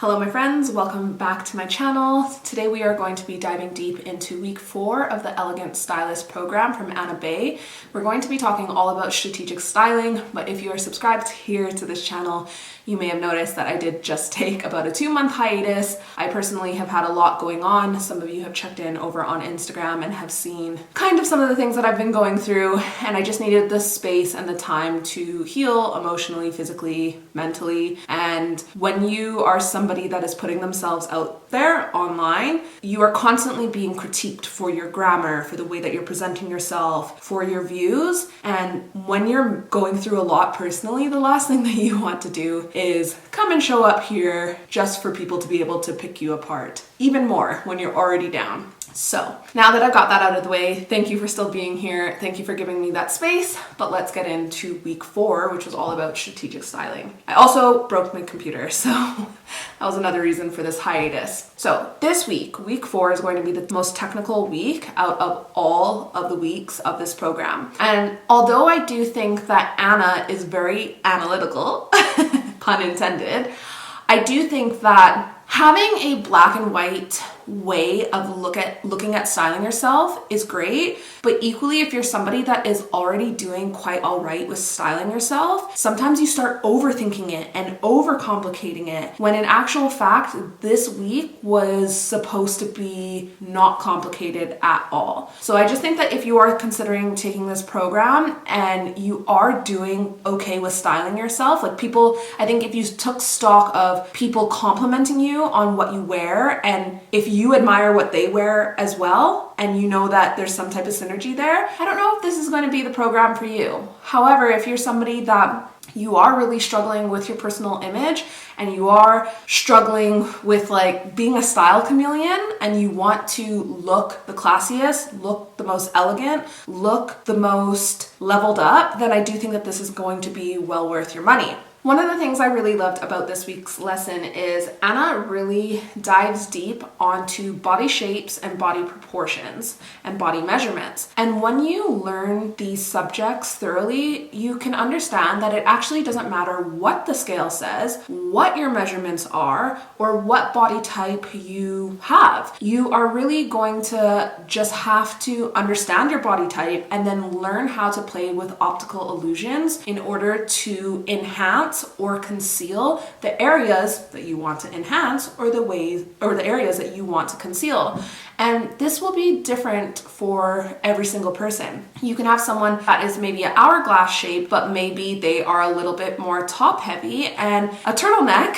Hello my friends, welcome back to my channel. Today we are going to be diving deep into week 4 of the Elegant Stylist program from Anna Bay. We're going to be talking all about strategic styling, but if you are subscribed here to this channel, you may have noticed that I did just take about a 2-month hiatus. I personally have had a lot going on. Some of you have checked in over on Instagram and have seen kind of some of the things that I've been going through, and I just needed the space and the time to heal emotionally, physically, mentally. And when you are somebody that is putting themselves out there online, you are constantly being critiqued for your grammar, for the way that you're presenting yourself, for your views. And when you're going through a lot personally, the last thing that you want to do is come and show up here just for people to be able to pick you apart, even more when you're already down. So now that I've got that out of the way, thank you for still being here. Thank you for giving me that space, but let's get into week 4, which was all about strategic styling. I also broke my computer, so that was another reason for this hiatus. So this week 4 is going to be the most technical week out of all of the weeks of this program. And although I do think that Anna is very analytical, pun intended, I do think that having a black and white way of looking at styling yourself is great, but equally if you're somebody that is already doing quite all right with styling yourself, sometimes you start overthinking it and overcomplicating it, when in actual fact this week was supposed to be not complicated at all. So I just think that if you are considering taking this program and you are doing okay with styling yourself, like people, I think if you took stock of people complimenting you on what you wear, and if you admire what they wear as well, and you know that there's some type of synergy there, I don't know if this is going to be the program for you. However, if you're somebody that you are really struggling with your personal image and you are struggling with like being a style chameleon and you want to look the classiest, look the most elegant, look the most leveled up, then I do think that this is going to be well worth your money. One of the things I really loved about this week's lesson is Anna really dives deep onto body shapes and body proportions and body measurements. And when you learn these subjects thoroughly, you can understand that it actually doesn't matter what the scale says, what your measurements are, or what body type you have. You are really going to just have to understand your body type and then learn how to play with optical illusions in order to enhance or conceal the areas that you want to enhance or the areas that you want to conceal. And this will be different for every single person. You can have someone that is maybe an hourglass shape, but maybe they are a little bit more top heavy, and a turtleneck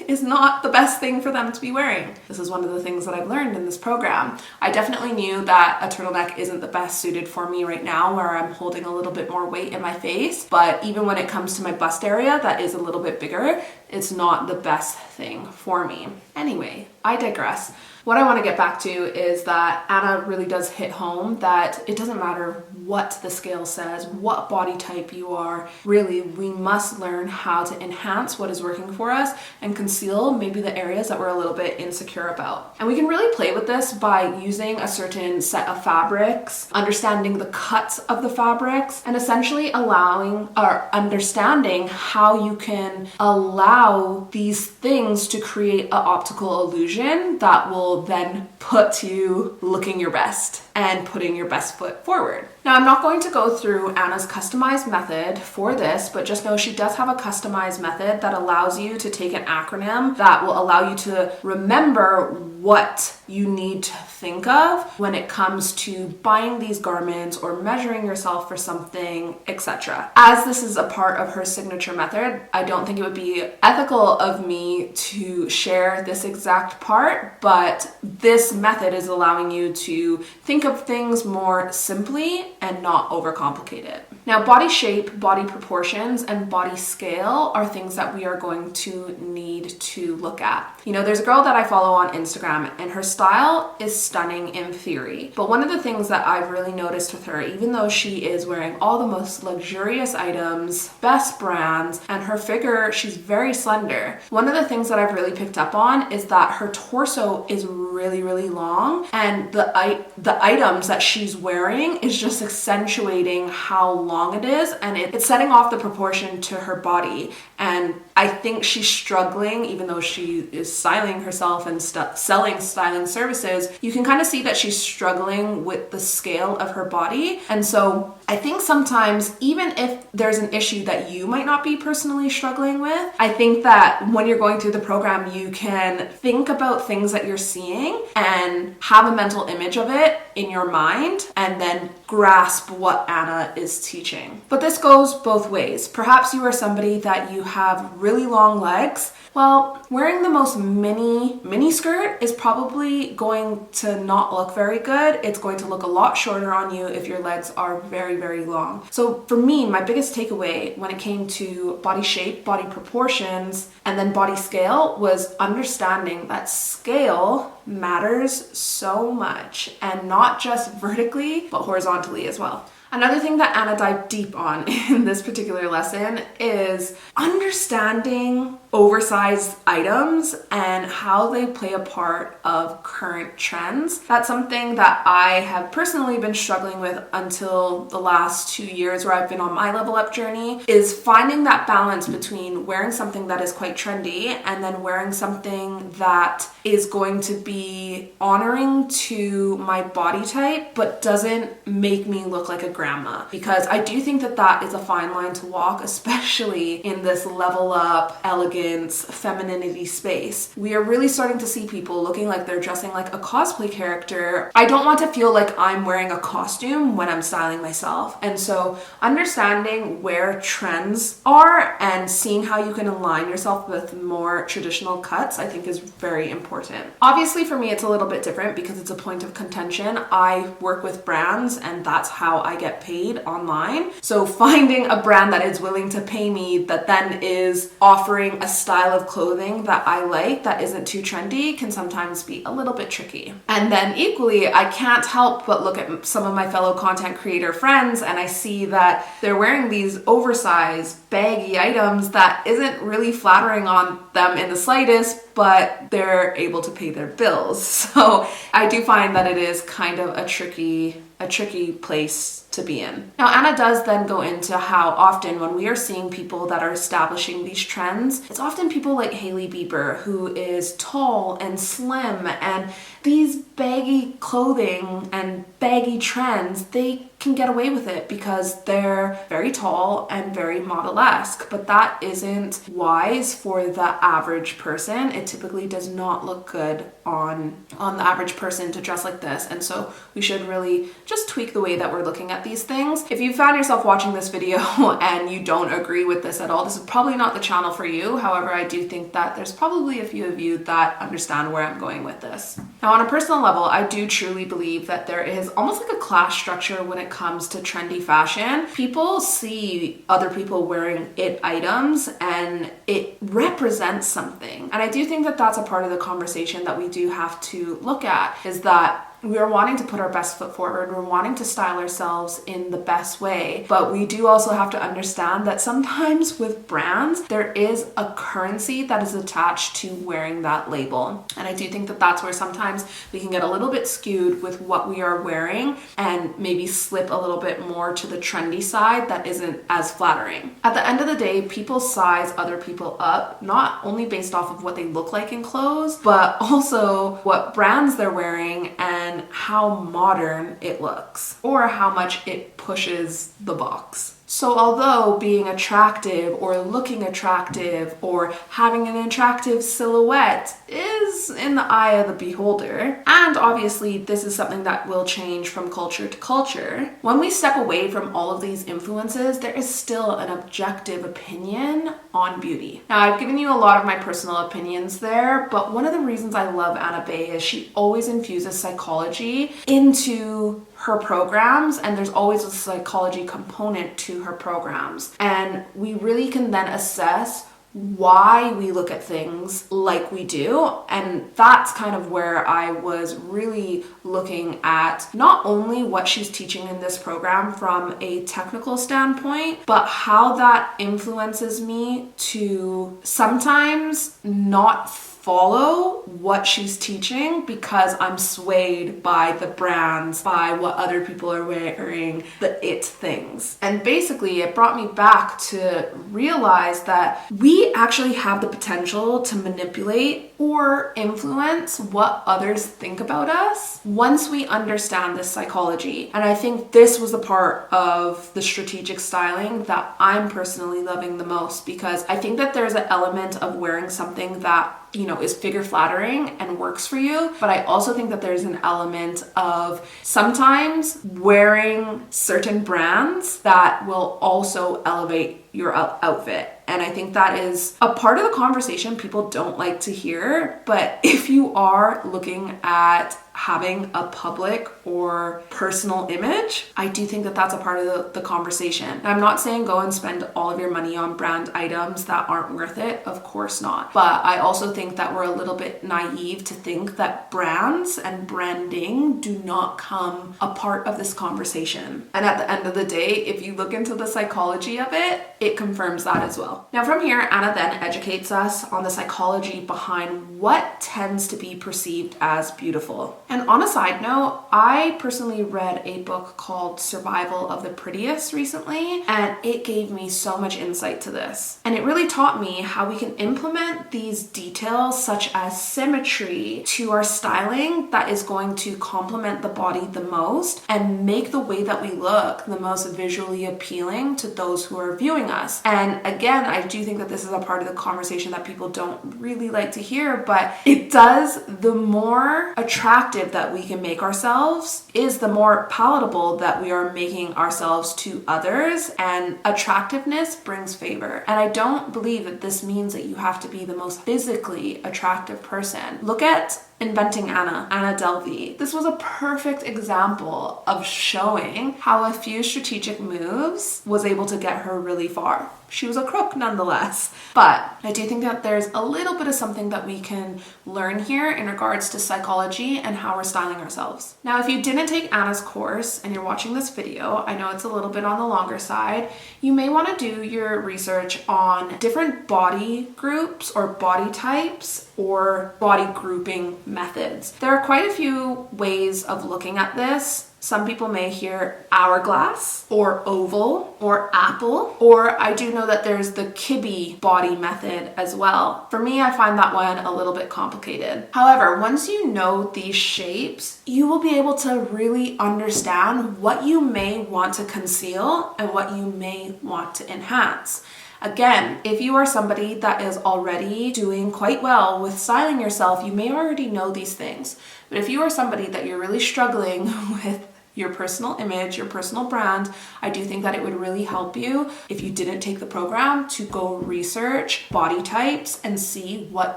is not the best thing for them to be wearing. This is one of the things that I've learned in this program. I definitely knew that a turtleneck isn't the best suited for me right now, where I'm holding a little bit more weight in my face, but even when it comes to my bust area that is a little bit bigger, it's not the best thing for me. Anyway, I digress. What I want to get back to is that Anna really does hit home that it doesn't matter what the scale says, what body type you are. Really, we must learn how to enhance what is working for us and conceal maybe the areas that we're a little bit insecure about. And we can really play with this by using a certain set of fabrics, understanding the cuts of the fabrics, and essentially allowing or understanding how you can allow these things to create an optical illusion that will then put you looking your best and putting your best foot forward. Now, I'm not going to go through Anna's customized method for this, but just know she does have a customized method that allows you to take an acronym that will allow you to remember what you need to think of when it comes to buying these garments or measuring yourself for something, etc. As this is a part of her signature method, I don't think it would be ethical of me to share this exact part, but this method is allowing you to think of things more simply and not overcomplicate it. Now, body shape, body proportions, and body scale are things that we are going to need to look at. You know, there's a girl that I follow on Instagram and her style is stunning in theory. But one of the things that I've really noticed with her, even though she is wearing all the most luxurious items, best brands, and her figure, she's very slender. One of the things that I've really picked up on is that her torso is really, really long, and the items that she's wearing is just accentuating how long it is, and it's setting off the proportion to her body. And I think she's struggling, even though she is styling herself and selling styling services, you can kind of see that she's struggling with the scale of her body. And so I think sometimes, even if there's an issue that you might not be personally struggling with, I think that when you're going through the program, you can think about things that you're seeing and have a mental image of it in your mind, and then grasp what Anna is teaching. But this goes both ways. Perhaps you are somebody that you have really long legs. Well, wearing the most mini skirt is probably going to not look very good. It's going to look a lot shorter on you if your legs are very, very long. So for me, my biggest takeaway when it came to body shape, body proportions, and then body scale was understanding that scale matters so much, and not just vertically, but horizontally as well. Another thing that Anna dived deep on in this particular lesson is understanding oversized items and how they play a part of current trends. That's something that I have personally been struggling with until the last 2 years, where I've been on my level up journey, is finding that balance between wearing something that is quite trendy and then wearing something that is going to be honoring to my body type but doesn't make me look like a grandma. Because I do think that that is a fine line to walk, especially in this level up, elegance, femininity space. We are really starting to see people looking like they're dressing like a cosplay character. I don't want to feel like I'm wearing a costume when I'm styling myself. And so understanding where trends are and seeing how you can align yourself with more traditional cuts, I think is very important. Obviously for me, it's a little bit different because it's a point of contention. I work with brands and that's how I get paid online. So finding a brand that is willing to pay me that then is offering a style of clothing that I like that isn't too trendy can sometimes be a little bit tricky. And then equally, I can't help but look at some of my fellow content creator friends and I see that they're wearing these oversized, baggy items that isn't really flattering on them in the slightest, but they're able to pay their bills. So I do find that it is kind of a tricky place to be in. Now, Anna does then go into how often when we are seeing people that are establishing these trends, it's often people like Hailey Bieber, who is tall and slim, and these baggy clothing and baggy trends, they can get away with it because they're very tall and very model-esque, but that isn't wise for the average person. It typically does not look good on the average person to dress like this, and so we should really just tweak the way that we're looking at these things. If you found yourself watching this video and you don't agree with this at all, this is probably not the channel for you. However, I do think that there's probably a few of you that understand where I'm going with this. Now, on a personal level, I do truly believe that there is almost like a class structure when it comes to trendy fashion. People see other people wearing it items and it represents something. And I do think that that's a part of the conversation that we do have to look at, is that we are wanting to put our best foot forward. We're wanting to style ourselves in the best way, but we do also have to understand that sometimes with brands, there is a currency that is attached to wearing that label. And I do think that that's where sometimes we can get a little bit skewed with what we are wearing and maybe slip a little bit more to the trendy side that isn't as flattering. At the end of the day, people size other people up, not only based off of what they look like in clothes, but also what brands they're wearing and how modern it looks, or how much it pushes the box. So although being attractive or looking attractive or having an attractive silhouette is in the eye of the beholder, and obviously this is something that will change from culture to culture, when we step away from all of these influences, there is still an objective opinion on beauty. Now, I've given you a lot of my personal opinions there, but one of the reasons I love Anna Bay is she always infuses psychology into her programs, and there's always a psychology component to her programs, and we really can then assess why we look at things like we do. And that's kind of where I was really looking at not only what she's teaching in this program from a technical standpoint, but how that influences me to sometimes not follow what she's teaching because I'm swayed by the brands, by what other people are wearing, the it things. And basically it brought me back to realize that we actually have the potential to manipulate or influence what others think about us once we understand this psychology. And I think this was the part of the strategic styling that I'm personally loving the most, because I think that there's an element of wearing something that is figure flattering and works for you. But I also think that there's an element of sometimes wearing certain brands that will also elevate your outfit. And I think that is a part of the conversation people don't like to hear. But if you are looking at having a public or personal image, I do think that that's a part of the conversation. And I'm not saying go and spend all of your money on brand items that aren't worth it. Of course not. But I also think that we're a little bit naive to think that brands and branding do not come a part of this conversation. And at the end of the day, if you look into the psychology of it, it confirms that as well. Now from here, Anna then educates us on the psychology behind what tends to be perceived as beautiful. And on a side note, I personally read a book called Survival of the Prettiest recently, and it gave me so much insight to this. And it really taught me how we can implement these details such as symmetry to our styling that is going to complement the body the most and make the way that we look the most visually appealing to those who are viewing us. And again, I do think that this is a part of the conversation that people don't really like to hear, but it does. The more attractive that we can make ourselves is the more palatable that we are making ourselves to others, and attractiveness brings favor. And I don't believe that this means that you have to be the most physically attractive person. Look at Inventing Anna Delvey. This was a perfect example of showing how a few strategic moves was able to get her really far. She was a crook nonetheless. But I do think that there's a little bit of something that we can learn here in regards to psychology and how we're styling ourselves. Now, if you didn't take Anna's course and you're watching this video, I know it's a little bit on the longer side, you may want to do your research on different body groups or body types or body grouping methods. There are quite a few ways of looking at this. Some people may hear hourglass or oval or apple, or I do know that there's the Kibbe body method as well. For me, I find that one a little bit complicated. However, once you know these shapes, you will be able to really understand what you may want to conceal and what you may want to enhance. Again, if you are somebody that is already doing quite well with styling yourself, you may already know these things. But if you are somebody that you're really struggling with your personal image, your personal brand, I do think that it would really help you if you didn't take the program to go research body types and see what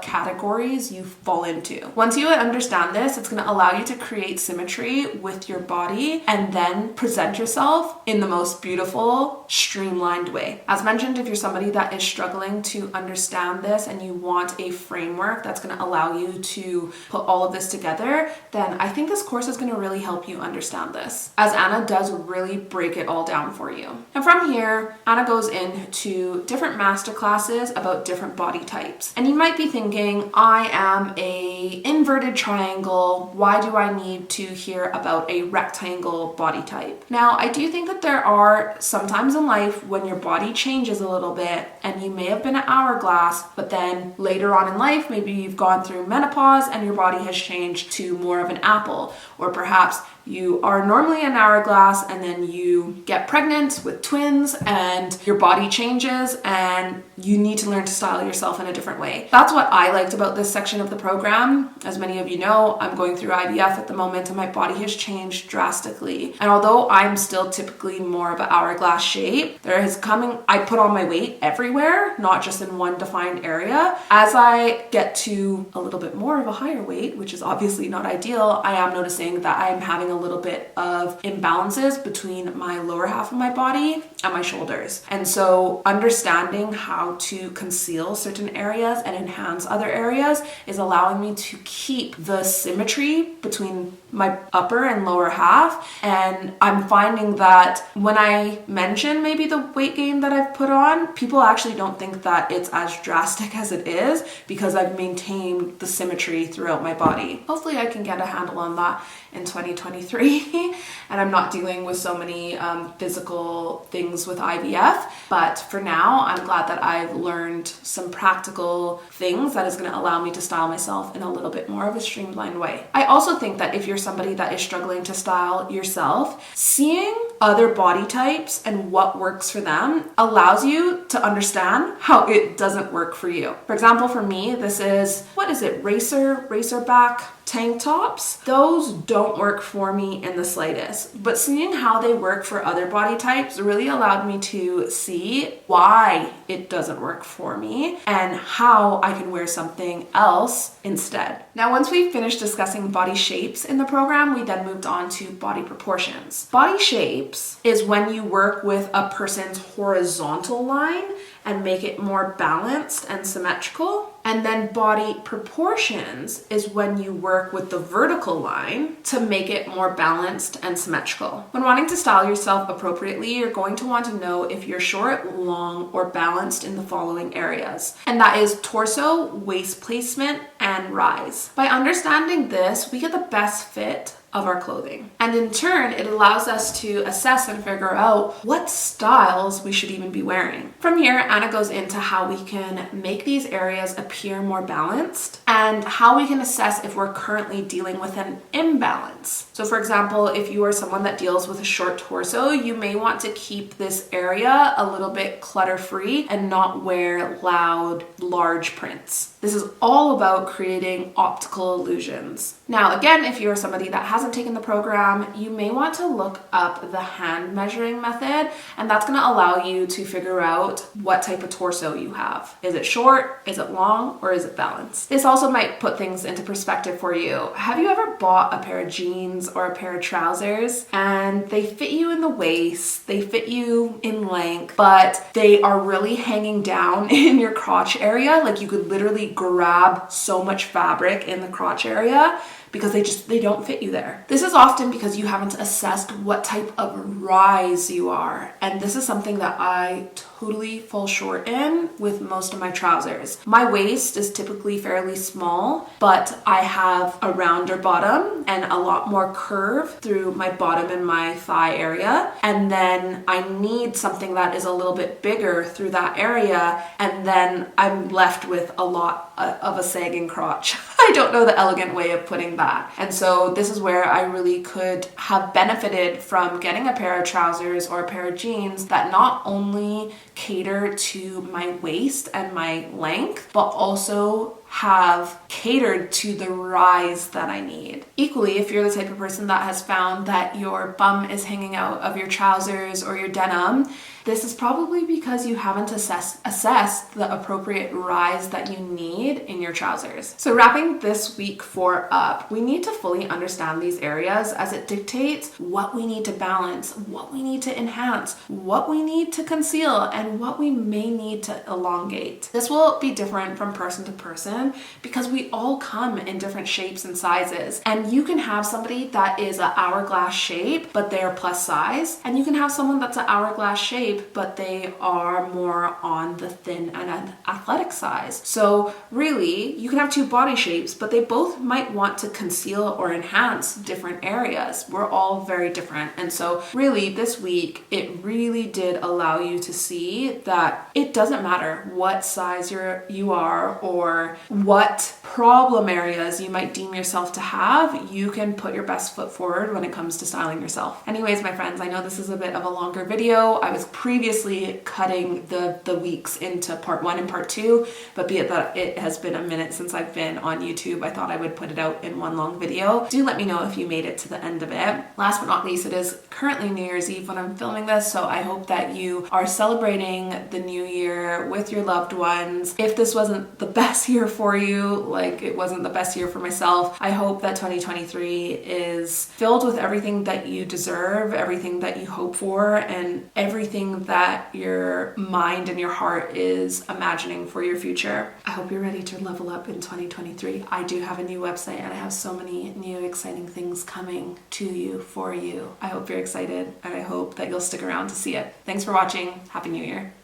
categories you fall into. Once you understand this, it's going to allow you to create symmetry with your body and then present yourself in the most beautiful, streamlined way. As mentioned, if you're somebody that is struggling to understand this and you want a framework that's going to allow you to put all of this together, then I think this course is going to really help you understand this, as Anna does really break it all down for you. And from here, Anna goes into different masterclasses about different body types. And you might be thinking, I am a inverted triangle. Why do I need to hear about a rectangle body type? Now, I do think that there are some times in life when your body changes a little bit and you may have been an hourglass, but then later on in life, maybe you've gone through menopause and your body has changed to more of an apple, or perhaps you are normally an hourglass and then you get pregnant with twins and your body changes and you need to learn to style yourself in a different way. That's what I liked about this section of the program. As many of you know, I'm going through IVF at the moment and my body has changed drastically. And although I'm still typically more of an hourglass shape, I put on my weight everywhere, not just in one defined area. As I get to a little bit more of a higher weight, which is obviously not ideal, I am noticing that I'm having having a little bit of imbalances between my lower half of my body and my shoulders. And so understanding how to conceal certain areas and enhance other areas is allowing me to keep the symmetry between my upper and lower half. And I'm finding that when I mention maybe the weight gain that I've put on, people actually don't think that it's as drastic as it is because I've maintained the symmetry throughout my body. Hopefully I can get a handle on that in 2023 and I'm not dealing with so many physical things with IVF. But for now, I'm glad that I've learned some practical things that is going to allow me to style myself in a little bit more of a streamlined way. I also think that if you're somebody that is struggling to style yourself, seeing other body types and what works for them allows you to understand how it doesn't work for you. For example, for me, this is, racer back tank tops. Those don't work for me in the slightest, but seeing how they work for other body types really allowed me to see why it doesn't work for me and how I can wear something else instead. Now, once we finished discussing body shapes in the program, we then moved on to body proportions. Body shapes is when you work with a person's horizontal line and make it more balanced and symmetrical. And then body proportions is when you work with the vertical line to make it more balanced and symmetrical. When wanting to style yourself appropriately, you're going to want to know if you're short, long, or balanced in the following areas. And that is torso, waist placement, and rise. By understanding this, we get the best fit of our clothing. And in turn, it allows us to assess and figure out what styles we should even be wearing. From here, Anna goes into how we can make these areas appear more balanced and how we can assess if we're currently dealing with an imbalance. So for example, if you are someone that deals with a short torso, you may want to keep this area a little bit clutter-free and not wear loud, large prints. This is all about creating optical illusions. Now, again, if you're somebody that hasn't taken the program, you may want to look up the hand measuring method, and that's going to allow you to figure out what type of torso you have. Is it short? Is it long? Or is it balanced? This also might put things into perspective for you. Have you ever bought a pair of jeans or a pair of trousers and they fit you in the waist, they fit you in length, but they are really hanging down in your crotch area? Like you could literally grab so much fabric in the crotch area because they don't fit you there. This is often because you haven't assessed what type of rise you are. And this is something that I totally fall short in with most of my trousers. My waist is typically fairly small, but I have a rounder bottom and a lot more curve through my bottom and my thigh area. And then I need something that is a little bit bigger through that area. And then I'm left with a lot of a sagging crotch. I don't know the elegant way of putting that. And so this is where I really could have benefited from getting a pair of trousers or a pair of jeans that not only cater to my waist and my length, but also have catered to the rise that I need. Equally, if you're the type of person that has found that your bum is hanging out of your trousers or your denim, this is probably because you haven't assessed the appropriate rise that you need in your trousers. So wrapping this week 4 up, we need to fully understand these areas as it dictates what we need to balance, what we need to enhance, what we need to conceal, and what we may need to elongate. This will be different from person to person because we all come in different shapes and sizes. And you can have somebody that is an hourglass shape, but they're plus size. And you can have someone that's an hourglass shape, but they are more on the thin and athletic size. So really, you can have 2 body shapes, but they both might want to conceal or enhance different areas. We're all very different. And so really this week, it really did allow you to see that it doesn't matter what size you are or what problem areas you might deem yourself to have, you can put your best foot forward when it comes to styling yourself. Anyways, my friends, I know this is a bit of a longer video. I was previously cutting the weeks into part 1 and part 2, but be it that it has been a minute since I've been on YouTube, I thought I would put it out in one long video. Do let me know if you made it to the end of it. Last but not least, it is currently New Year's Eve when I'm filming this, so I hope that you are celebrating the new year with your loved ones. If this wasn't the best year for you like it wasn't the best year for myself. I hope that 2023 is filled with everything that you deserve, everything that you hope for, and everything that your mind and your heart is imagining for your future. I hope you're ready to level up in 2023. I do have a new website and I have so many new exciting things coming to you, for you. I hope you're excited and I hope that you'll stick around to see it. Thanks for watching. Happy New Year.